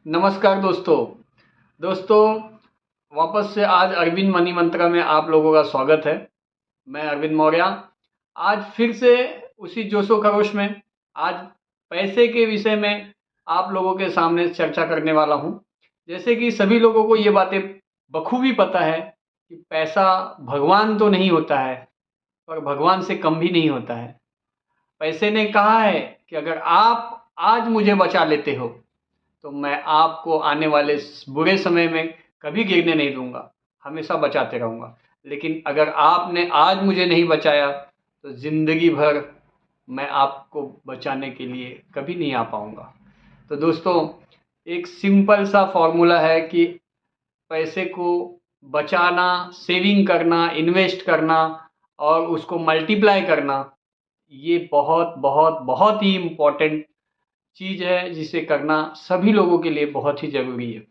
नमस्कार दोस्तों वापस से आज अरविंद मनी मंत्रा में आप लोगों का स्वागत है। मैं अरविंद मौर्य आज फिर से उसी जोशो खरोश में आज पैसे के विषय में आप लोगों के सामने चर्चा करने वाला हूं। जैसे कि सभी लोगों को ये बातें बखूबी पता है कि पैसा भगवान तो नहीं होता है, पर भगवान से कम भी नहीं होता है। पैसे ने कहा है कि अगर आप आज मुझे बचा लेते हो तो मैं आपको आने वाले बुरे समय में कभी गिरने नहीं दूंगा, हमेशा बचाते रहूंगा। लेकिन अगर आपने आज मुझे नहीं बचाया तो ज़िंदगी भर मैं आपको बचाने के लिए कभी नहीं आ पाऊंगा। तो दोस्तों, एक सिंपल सा फॉर्मूला है कि पैसे को बचाना, सेविंग करना, इन्वेस्ट करना और उसको मल्टीप्लाई करना, ये बहुत बहुत बहुत ही इम्पोर्टेंट चीज़ है जिसे करना सभी लोगों के लिए बहुत ही ज़रूरी है।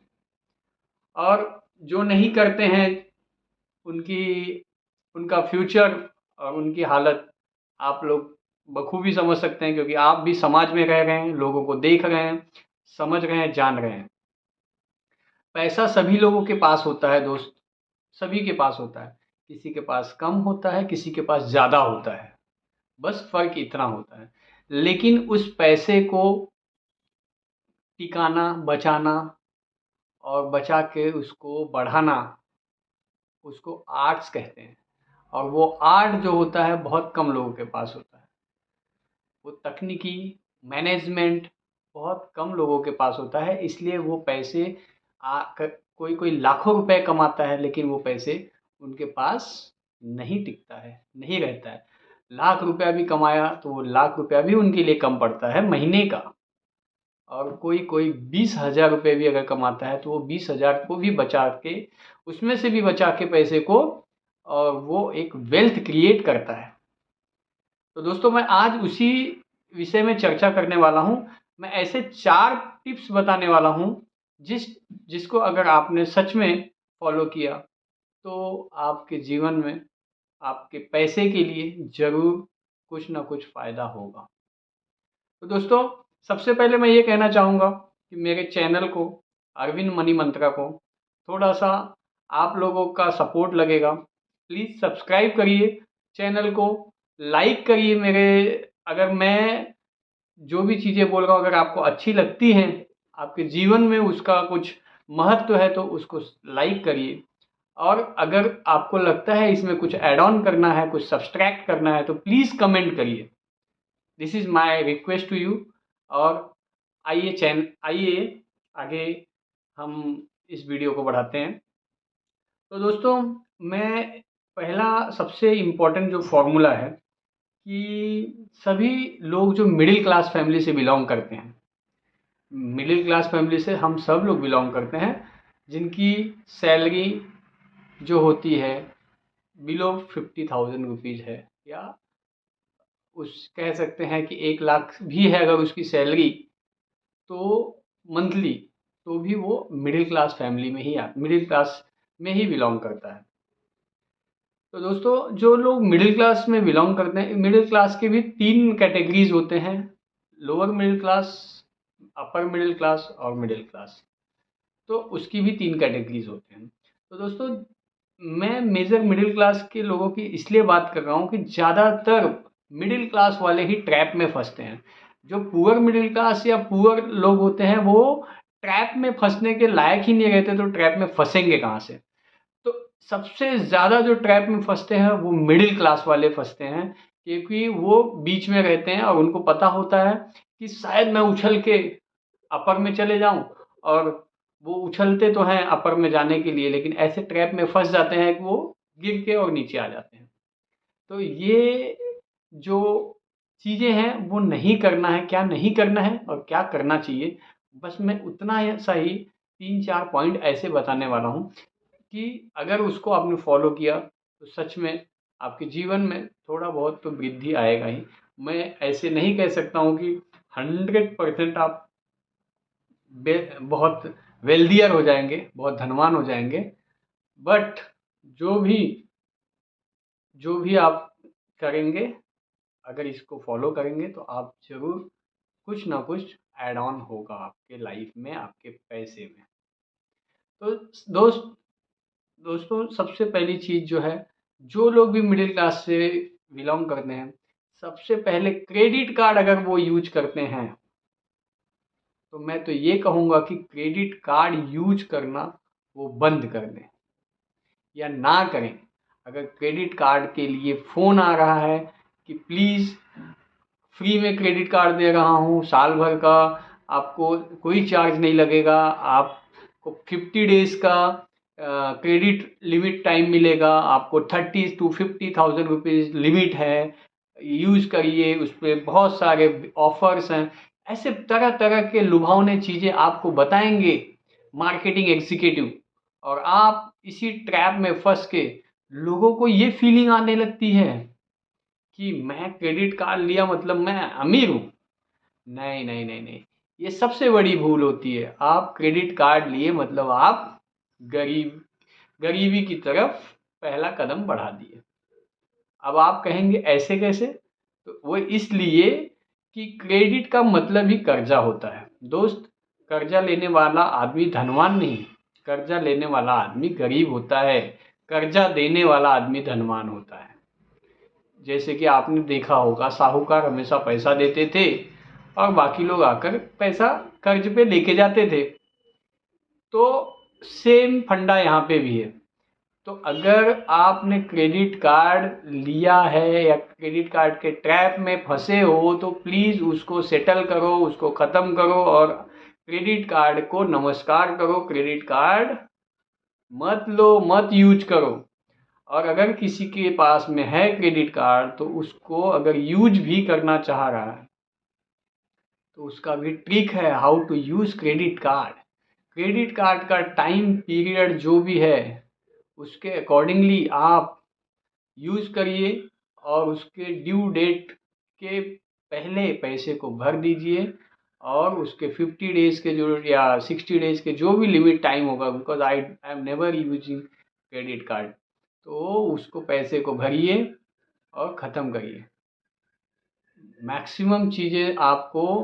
और जो नहीं करते हैं उनकी उनका फ्यूचर और उनकी हालत आप लोग बखूबी समझ सकते हैं, क्योंकि आप भी समाज में रह रहे हैं, लोगों को देख रहे हैं, समझ रहे हैं, जान रहे हैं। पैसा सभी लोगों के पास होता है दोस्त, सभी के पास होता है। किसी के पास कम होता है, किसी के पास ज़्यादा होता है, बस फ़र्क इतना होता है। लेकिन उस पैसे को टिकाना, बचाना और बचा के उसको बढ़ाना, उसको आर्ट्स कहते हैं। और वो आर्ट जो होता है बहुत कम लोगों के पास होता है। वो तकनीकी मैनेजमेंट बहुत कम लोगों के पास होता है, इसलिए वो पैसे कोई कोई लाखों रुपए कमाता है लेकिन वो पैसे उनके पास नहीं टिकता है, नहीं रहता है। लाख रुपया भी कमाया तो वो लाख रुपया भी उनके लिए कम पड़ता है महीने का। और कोई कोई 20,000 रुपये भी अगर कमाता है तो वो 20,000 को भी बचा के, उसमें से भी बचा के पैसे को, और वो एक वेल्थ क्रिएट करता है। तो दोस्तों, मैं आज उसी विषय में चर्चा करने वाला हूँ। मैं ऐसे 4 टिप्स बताने वाला हूँ जिसको अगर आपने सच में फॉलो किया तो आपके जीवन में आपके पैसे के लिए ज़रूर कुछ ना कुछ फ़ायदा होगा। तो दोस्तों, सबसे पहले मैं ये कहना चाहूँगा कि मेरे चैनल को, अरविंद मनी मंत्रा को, थोड़ा-सा आप लोगों का सपोर्ट लगेगा। प्लीज़ सब्सक्राइब करिए चैनल को, लाइक करिए अगर मैं जो भी चीज़ें बोल रहा हूँ अगर आपको अच्छी लगती हैं, आपके जीवन में उसका कुछ महत्व है तो उसको लाइक करिए। और अगर आपको लगता है इसमें कुछ ऐड ऑन करना है, कुछ सब्सट्रैक्ट करना है तो प्लीज़ कमेंट करिए। This is my request to you. और आइए आगे हम इस वीडियो को बढ़ाते हैं। तो दोस्तों, मैं पहला सबसे इम्पोर्टेंट जो फॉर्मूला है कि सभी लोग जो मिडिल क्लास फैमिली से बिलोंग करते हैं, मिडिल क्लास फैमिली से हम सब लोग बिलोंग करते हैं, जिनकी सैलरी जो होती है बिलो 50,000 रुपीज़ है, या उस कह सकते हैं कि 1 लाख भी है अगर उसकी सैलरी, तो मंथली, तो भी वो मिडिल क्लास फैमिली में ही मिडिल क्लास में ही बिलोंग करता है। तो दोस्तों, जो लोग मिडिल क्लास में बिलोंग करते हैं, मिडिल क्लास के भी 3 कैटेगरीज होते हैं: lower middle class, upper middle class और मिडिल क्लास। तो उसकी भी 3 कैटेगरीज होते हैं। तो दोस्तों, मैं मेजर मिडिल क्लास के लोगों की इसलिए बात कर रहा हूँ कि ज़्यादातर मिडिल क्लास वाले ही ट्रैप में फंसते हैं। जो पुअर मिडिल क्लास या पुअर लोग होते हैं वो ट्रैप में फंसने के लायक ही नहीं रहते, तो ट्रैप में फंसेंगे कहाँ से। तो सबसे ज़्यादा जो ट्रैप में फंसते हैं वो मिडिल क्लास वाले फंसते हैं, क्योंकि वो बीच में रहते हैं और उनको पता होता है कि शायद मैं उछल के अपर में चले जाऊं, और वो उछलते तो हैं अपर में जाने के लिए, लेकिन ऐसे ट्रैप में फंस जाते हैं कि वो गिर के और नीचे आ जाते हैं। तो ये जो चीज़ें हैं वो नहीं करना है, क्या नहीं करना है और क्या करना चाहिए, बस मैं उतना सा ही 3-4 पॉइंट ऐसे बताने वाला हूँ कि अगर उसको आपने फॉलो किया तो सच में आपके जीवन में थोड़ा बहुत तो वृद्धि आएगा ही। मैं ऐसे नहीं कह सकता हूँ कि 100% आप बहुत वेल्दियर हो जाएंगे, बहुत धनवान हो जाएंगे, बट जो भी जो भी आप करेंगे, अगर इसको फॉलो करेंगे तो आप ज़रूर कुछ ना कुछ ऐड ऑन होगा आपके लाइफ में, आपके पैसे में। तो दोस्तों सबसे पहली चीज़ जो है, जो लोग भी मिडिल क्लास से बिलोंग करते हैं, सबसे पहले क्रेडिट कार्ड अगर वो यूज करते हैं, तो मैं तो ये कहूँगा कि क्रेडिट कार्ड यूज करना वो बंद कर दें या ना करें। अगर क्रेडिट कार्ड के लिए फ़ोन आ रहा है कि प्लीज़ फ्री में क्रेडिट कार्ड दे रहा हूँ, साल भर का आपको कोई चार्ज नहीं लगेगा, आपको 50 डेज़ का क्रेडिट लिमिट टाइम मिलेगा, आपको 30 to 50,000 रुपीज़ लिमिट है, यूज़ करिए, उस पर बहुत सारे ऑफर्स हैं। ऐसे तरह तरह के लुभावने चीज़ें आपको बताएंगे मार्केटिंग एग्जीक्यूटिव, और आप इसी ट्रैप में फंस के लोगों को ये फीलिंग आने लगती है कि मैं क्रेडिट कार्ड लिया मतलब मैं अमीर हूँ। नहीं नहीं नहीं नहीं, ये सबसे बड़ी भूल होती है। आप क्रेडिट कार्ड लिए मतलब आप गरीबी की तरफ पहला कदम बढ़ा दिए। अब आप कहेंगे ऐसे कैसे? तो वो इसलिए कि क्रेडिट का मतलब ही कर्जा होता है दोस्त। कर्जा लेने वाला आदमी धनवान नहीं, कर्जा लेने वाला आदमी गरीब होता है, कर्जा देने वाला आदमी धनवान होता है। जैसे कि आपने देखा होगा, साहूकार हमेशा पैसा देते थे और बाकी लोग आकर पैसा कर्ज पे लेके जाते थे। तो सेम फंडा यहाँ पे भी है। तो अगर आपने क्रेडिट कार्ड लिया है या क्रेडिट कार्ड के ट्रैप में फंसे हो, तो प्लीज़ उसको सेटल करो, उसको ख़त्म करो और क्रेडिट कार्ड को नमस्कार करो। क्रेडिट कार्ड मत लो, मत यूज करो। और अगर किसी के पास में है क्रेडिट कार्ड, तो उसको अगर यूज भी करना चाह रहा है, तो उसका भी ट्रिक है how to use credit card. Credit card का टाइम पीरियड जो भी है, उसके अकॉर्डिंगली आप यूज़ करिए और उसके ड्यू डेट के पहले पैसे को भर दीजिए। और उसके 50 डेज़ के जो या 60 डेज़ के जो भी लिमिट टाइम होगा, because I am never using credit card, तो उसको पैसे को भरिए और ख़त्म करिए। मैक्सिमम चीज़ें आपको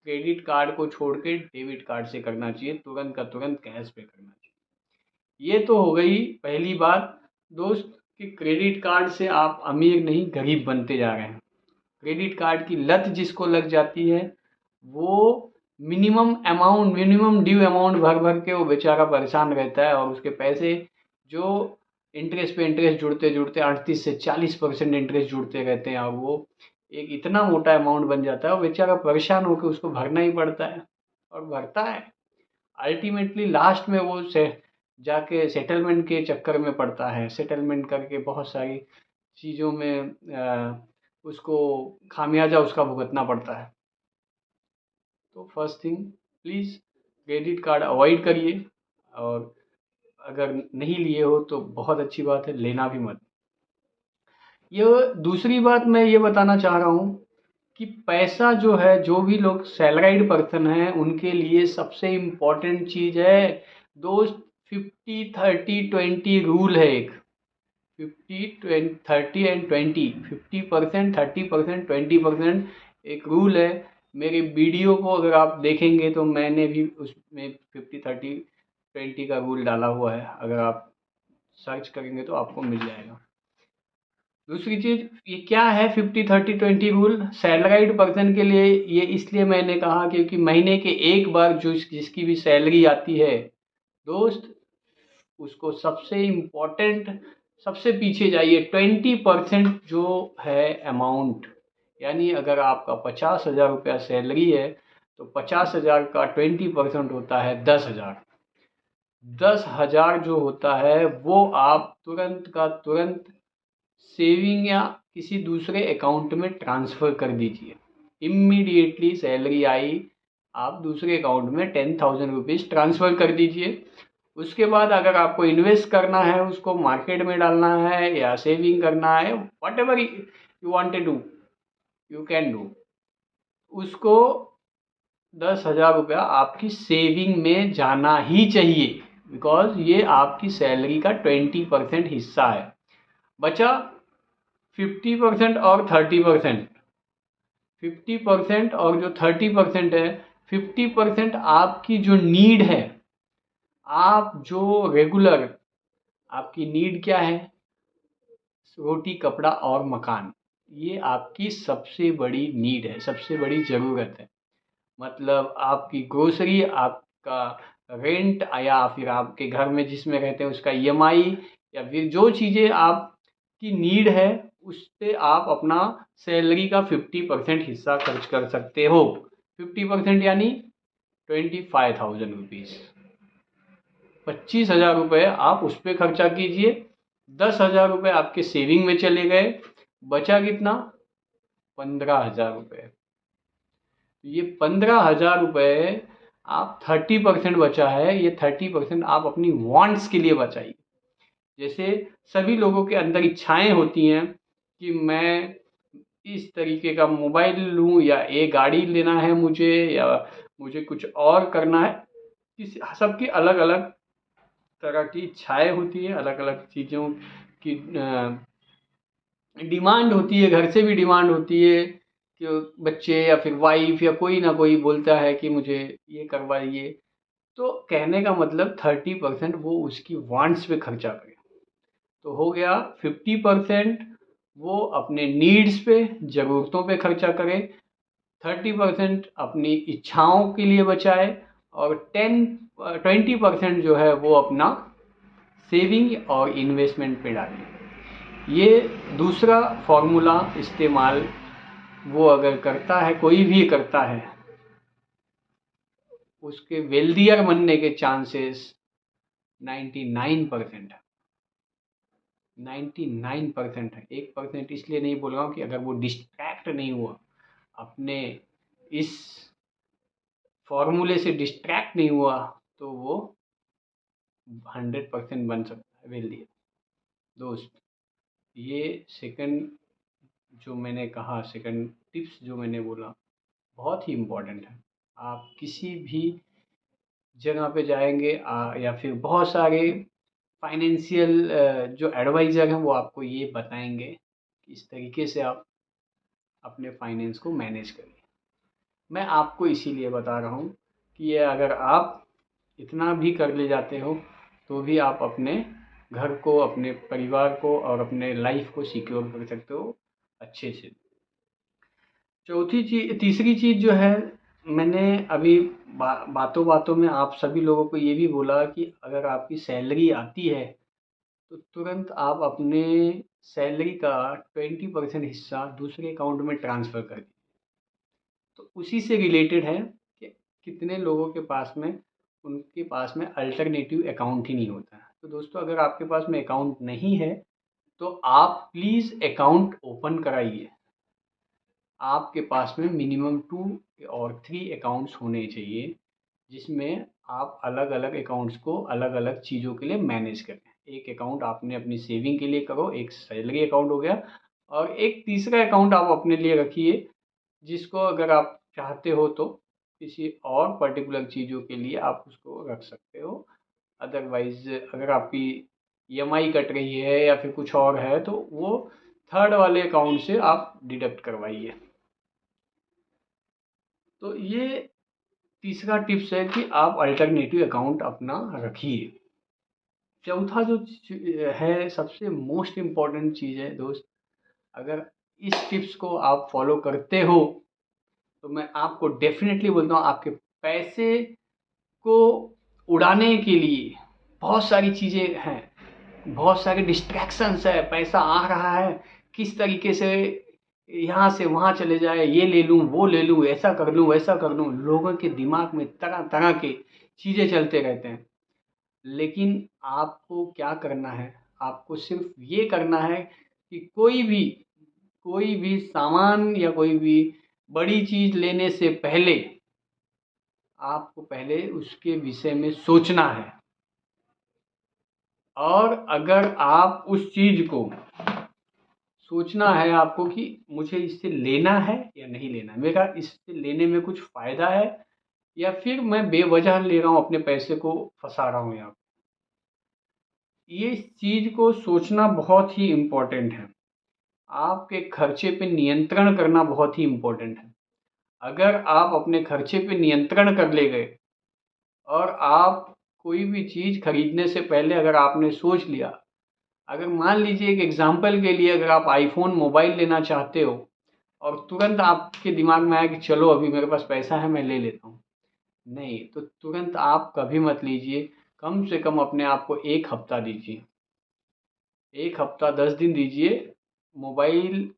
क्रेडिट कार्ड को छोड़ के डेबिट कार्ड से करना चाहिए, तुरंत का तुरंत कैश पे करना चाहिए। ये तो हो गई पहली बात दोस्त, कि क्रेडिट कार्ड से आप अमीर नहीं गरीब बनते जा रहे हैं। क्रेडिट कार्ड की लत जिसको लग जाती है, वो मिनिमम ड्यू अमाउंट भर भर के वो बेचारा परेशान रहता है, और उसके पैसे जो इंटरेस्ट पे इंटरेस्ट जुड़ते जुड़ते 38 से 40% इंटरेस्ट जुड़ते रहते हैं, और वो एक इतना मोटा अमाउंट बन जाता है, वो बेचारा परेशान होकर उसको भरना ही पड़ता है और भरता है। अल्टीमेटली लास्ट में वो से जाके सेटलमेंट के चक्कर में पड़ता है, सेटलमेंट करके बहुत सारी चीज़ों में उसको खामियाजा उसका भुगतना पड़ता है। तो first thing, please credit card avoid करिए, और अगर नहीं लिए हो तो बहुत अच्छी बात है, लेना भी मत। ये दूसरी बात मैं ये बताना चाह रहा हूँ कि पैसा जो है, जो भी लोग सैलराइड पर्सन हैं, उनके लिए सबसे इम्पोर्टेंट चीज़ है दोस्त, 50-30-20 रूल है एक। 50-30-20, 50%, 30%, 20% एक रूल है। मेरे वीडियो को अगर आप देखेंगे तो मैंने भी उसमें 50-30-20 का रूल डाला हुआ है, अगर आप सर्च करेंगे तो आपको मिल जाएगा। दूसरी चीज़, ये क्या है 50-30-20 रूल सैलराइड पर्सन के लिए? ये इसलिए मैंने कहा क्योंकि महीने के एक बार जो जिसकी भी सैलरी आती है दोस्त, उसको सबसे इम्पोर्टेंट, सबसे पीछे जाइए, 20% जो है अमाउंट, यानी अगर आपका 50,000 रुपया सैलरी है, तो 50,000 का 20% होता है 10,000। 10,000 जो होता है वो आप तुरंत का तुरंत सेविंग या किसी दूसरे अकाउंट में ट्रांसफ़र कर दीजिए। इमीडिएटली सैलरी आई, आप दूसरे अकाउंट में 10,000 रुपीज़ ट्रांसफ़र कर दीजिए। उसके बाद अगर आपको इन्वेस्ट करना है, उसको मार्केट में डालना है या सेविंग करना है, whatever you want to do, you can do. उसको 10,000 रुपया आपकी सेविंग में जाना ही चाहिए, बिकॉज ये आपकी सैलरी का 20% हिस्सा है। बचा 50% और 30%। 50% और जो 30% है, 50% आपकी जो नीड है, आप जो रेगुलर, आपकी नीड क्या है? रोटी, कपड़ा और मकान। ये आपकी सबसे बड़ी नीड है, सबसे बड़ी ज़रूरत है। मतलब आपकी ग्रोसरी, आपका रेंट, या फिर आपके घर में जिसमें रहते हैं उसका ईएमआई, या फिर जो चीज़ें आपकी नीड है, उस पे आप अपना सैलरी का 50% हिस्सा खर्च कर सकते हो। 50% यानी 25,000 रुपीज़। 25,000 रुपये आप उस पर खर्चा कीजिए। 10,000 रुपये आपके सेविंग में चले गए, बचा कितना? 15,000 रुपये। ये 15,000 रुपये आप 30% बचा है, ये 30% आप अपनी वांट्स के लिए बचाइए। जैसे सभी लोगों के अंदर इच्छाएं होती हैं कि मैं इस तरीके का मोबाइल लूं, या एक गाड़ी लेना है मुझे, या मुझे कुछ और करना है। सबकी अलग अलग तरह की इच्छाएं होती है, अलग अलग चीज़ों की डिमांड होती है, घर से भी डिमांड होती है कि बच्चे या फिर वाइफ या कोई ना कोई बोलता है कि मुझे ये करवाइए। तो कहने का मतलब 30% वो उसकी वांट्स पे खर्चा करे। तो हो गया 50% वो अपने नीड्स पे, ज़रूरतों पे खर्चा करे, 30% अपनी इच्छाओं के लिए बचाए, और 20% जो है वो अपना सेविंग और इन्वेस्टमेंट पे डालें। ये दूसरा फॉर्मूला इस्तेमाल वो अगर करता है, कोई भी करता है, उसके वेल्दियर बनने के चांसेस 99% है। 99% है। 1% इसलिए नहीं बोल रहा हूँ कि अगर वो डिस्ट्रैक्ट नहीं हुआ, अपने इस फॉर्मूले से डिस्ट्रैक्ट नहीं हुआ, तो वो 100% बन सकता है वेल्दियर। दोस्त, ये सेकंड जो मैंने कहा, सेकंड टिप्स जो मैंने बोला, बहुत ही इम्पोर्टेंट है। आप किसी भी जगह पे जाएंगे, या फिर बहुत सारे फाइनेंशियल जो एडवाइज़र हैं वो आपको ये बताएंगे कि इस तरीके से आप अपने फाइनेंस को मैनेज करिए। मैं आपको इसीलिए बता रहा हूँ कि ये अगर आप इतना भी कर ले जाते हो, तो भी आप अपने घर को, अपने परिवार को और अपने लाइफ को सिक्योर कर सकते हो अच्छे से। तीसरी चीज़ जो है, मैंने अभी बातों बातों में आप सभी लोगों को ये भी बोला कि अगर आपकी सैलरी आती है, तो तुरंत आप अपने सैलरी का 20% हिस्सा दूसरे अकाउंट में ट्रांसफ़र कर दीजिए। तो उसी से रिलेटेड है कि कितने लोगों के पास में, उनके पास में अल्टरनेटिव अकाउंट ही नहीं होता है। तो दोस्तों, अगर आपके पास में अकाउंट नहीं है, तो आप प्लीज़ अकाउंट ओपन कराइए। आपके पास में मिनिमम 2 और 3 अकाउंट्स होने चाहिए, जिसमें आप अलग अलग अकाउंट्स को अलग अलग चीज़ों के लिए मैनेज करें। एक अकाउंट आपने अपनी सेविंग के लिए करो, एक सैलरी अकाउंट हो गया, और एक तीसरा अकाउंट आप अपने लिए रखिए, जिसको अगर आप चाहते हो तो किसी और पर्टिकुलर चीज़ों के लिए आप उसको रख सकते हो। अदरवाइज़ अगर आपकी ईएमआई कट रही है या फिर कुछ और है, तो वो थर्ड वाले अकाउंट से आप डिडक्ट करवाइए। तो ये तीसरा टिप्स है कि आप अल्टरनेटिव अकाउंट अपना रखिए। चौथा जो है, सबसे मोस्ट इम्पॉर्टेंट चीज़ है दोस्त, अगर इस टिप्स को आप फॉलो करते हो, तो मैं आपको डेफिनेटली बोलता हूँ, आपके पैसे को उड़ाने के लिए बहुत सारी चीज़ें हैं, बहुत सारे डिस्ट्रैक्शंस है। पैसा आ रहा है, किस तरीके से यहाँ से वहाँ चले जाए, ये ले लूँ, वो ले लूँ, ऐसा कर लूँ, वैसा कर लूँ। लोगों के दिमाग में तरह तरह के चीज़ें चलते रहते हैं। लेकिन आपको क्या करना है? आपको सिर्फ ये करना है कि कोई भी सामान या कोई भी बड़ी चीज़ लेने से पहले आपको पहले उसके विषय में सोचना है। और अगर आप उस चीज़ को सोचना है आपको कि मुझे इससे लेना है या नहीं लेना है, मेरा इससे लेने में कुछ फ़ायदा है, या फिर मैं बेवजह ले रहा हूँ, अपने पैसे को फंसा रहा हूँ यहाँ। ये चीज़ को सोचना बहुत ही इम्पोर्टेंट है। आपके खर्चे पे नियंत्रण करना बहुत ही इम्पोर्टेंट है। अगर आप अपने खर्चे पे नियंत्रण कर ले गए और आप कोई भी चीज़ खरीदने से पहले अगर आपने सोच लिया, अगर मान लीजिए एक एग्जांपल के लिए अगर आप आईफ़ोन मोबाइल लेना चाहते हो और तुरंत आपके दिमाग में आया कि चलो अभी मेरे पास पैसा है मैं ले लेता हूँ, नहीं, तो तुरंत आप कभी मत लीजिए। कम से कम अपने आप को 1 हफ़्ता दीजिए। 1 हफ़्ता 10 दिन दीजिए। मोबाइल,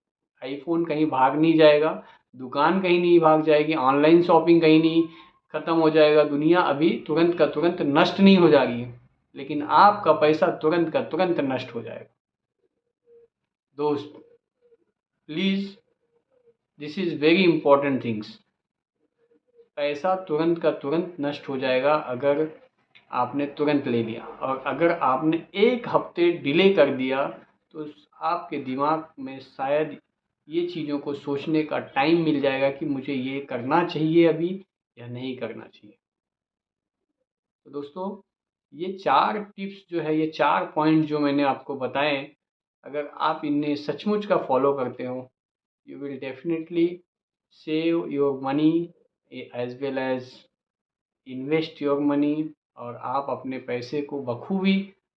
आईफ़ोन कहीं भाग नहीं जाएगा, दुकान कहीं नहीं भाग जाएगी, ऑनलाइन शॉपिंग कहीं नहीं ख़त्म हो जाएगा। दुनिया अभी तुरंत का तुरंत नष्ट नहीं हो जाएगी, लेकिन आपका पैसा तुरंत का तुरंत नष्ट हो जाएगा। दोस्त, please, this is very important things. पैसा तुरंत का तुरंत नष्ट हो जाएगा अगर आपने तुरंत ले लिया, और अगर आपने 1 हफ्ते डिले कर दिया तो आपके दिमाग में शायद ये चीज़ों को सोचने का टाइम मिल जाएगा कि मुझे ये करना चाहिए अभी या नहीं करना चाहिए। तो दोस्तों, ये 4 टिप्स जो है, ये 4 पॉइंट जो मैंने आपको बताए, अगर आप इन्हें सचमुच का फॉलो करते हो, you will definitely save your money as well as invest your money, और आप अपने पैसे को बखूबी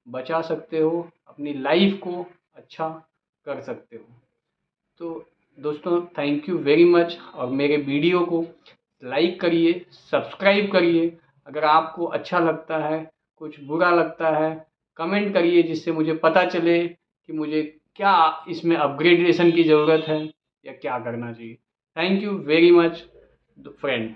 बचा सकते हो, अपनी लाइफ को अच्छा कर सकते हो। तो दोस्तों, थैंक यू वेरी मच, और मेरे वीडियो को लाइक करिए, सब्सक्राइब करिए। अगर आपको अच्छा लगता है, कुछ बुरा लगता है, कमेंट करिए जिससे मुझे पता चले कि मुझे क्या इसमें अपग्रेडेशन की ज़रूरत है या क्या करना चाहिए। Thank you very much friend.